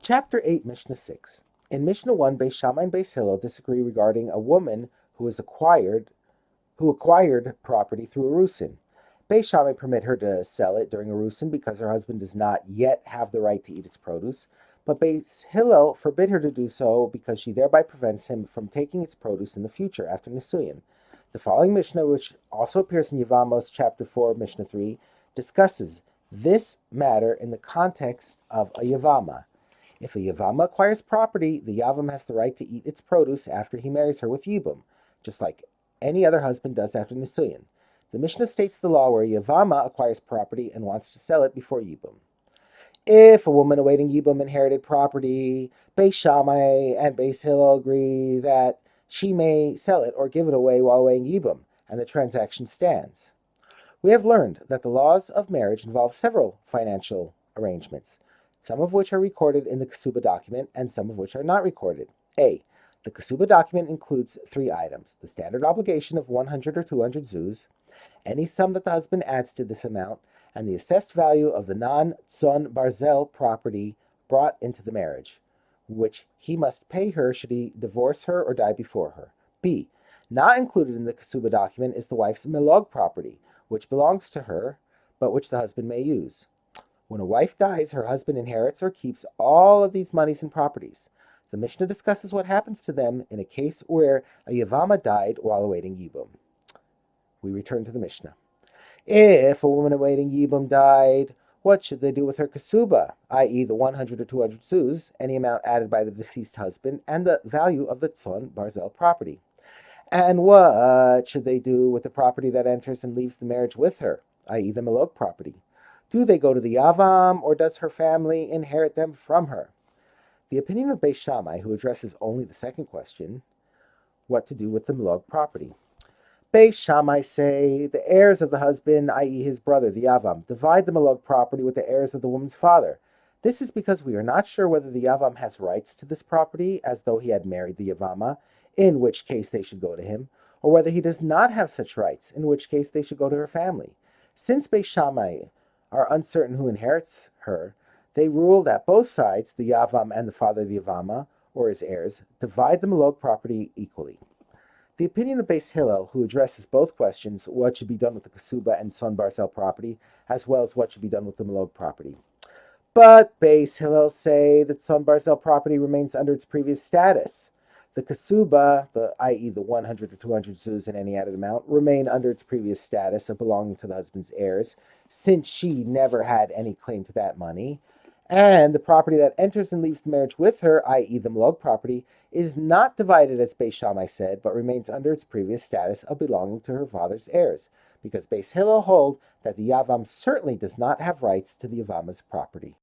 Chapter 8, Mishnah 6. In Mishnah 1, Beis Shammai and Beis Hillel disagree regarding a woman who acquired property through Erusin. Beis Shammai permit her to sell it during Erusin because her husband does not yet have the right to eat its produce, but Beis Hillel forbid her to do so because she thereby prevents him from taking its produce in the future after Nisuyin. The following Mishnah, which also appears in Yevamos chapter 4, Mishnah 3, discusses this matter in the context of a Yevama. If a Yavama acquires property, the Yavam has the right to eat its produce after he marries her with Yibum, just like any other husband does after Nisuyin. The Mishnah states the law where Yavama acquires property and wants to sell it before Yibum. If a woman awaiting Yibum inherited property, Beis Shammai and Beis Hillel agree that she may sell it or give it away while awaiting Yibum, and the transaction stands. We have learned that the laws of marriage involve several financial arrangements, some of which are recorded in the Kesubos document and some of which are not recorded. A. The Kesubos document includes 3 items: the standard obligation of 100 or 200 zuz, any sum that the husband adds to this amount, and the assessed value of the non-tzon barzel property brought into the marriage, which he must pay her should he divorce her or die before her. B. Not included in the Kesubos document is the wife's milog property, which belongs to her, but which the husband may use. When a wife dies, her husband inherits or keeps all of these monies and properties. The Mishnah discusses what happens to them in a case where a Yavama died while awaiting Yibum. We return to the Mishnah. If a woman awaiting Yibum died, what should they do with her Kesuba, i.e. the 100 or 200 zuz, any amount added by the deceased husband, and the value of the tzon barzel property? And what should they do with the property that enters and leaves the marriage with her, i.e. the milog property? Do they go to the Yavam, or does her family inherit them from her? The opinion of Beis Shammai, who addresses only the second question, what to do with the milog property. Beis Shammai say the heirs of the husband, i.e. his brother, the Yavam, divide the milog property with the heirs of the woman's father. This is because we are not sure whether the Yavam has rights to this property, as though he had married the Yavama, in which case they should go to him, or whether he does not have such rights, in which case they should go to her family. Since Beis Shammai are uncertain who inherits her, they rule that both sides, the Yavam and the father of the Yavama, or his heirs, divide the milog property equally. The opinion of Beis Hillel, who addresses both questions, what should be done with the Kesuba and Tzon barzel property, as well as what should be done with the milog property. But Beis Hillel say that Tzon barzel property remains under its previous status. The Kesuba, i.e. the 100 or 200 zuz in any added amount, remain under its previous status of belonging to the husband's heirs, since she never had any claim to that money. And the property that enters and leaves the marriage with her, i.e. the milog property, is not divided as Beis Shammai said, but remains under its previous status of belonging to her father's heirs, because Beis Hillel hold that the Yavam certainly does not have rights to the Yavama's property.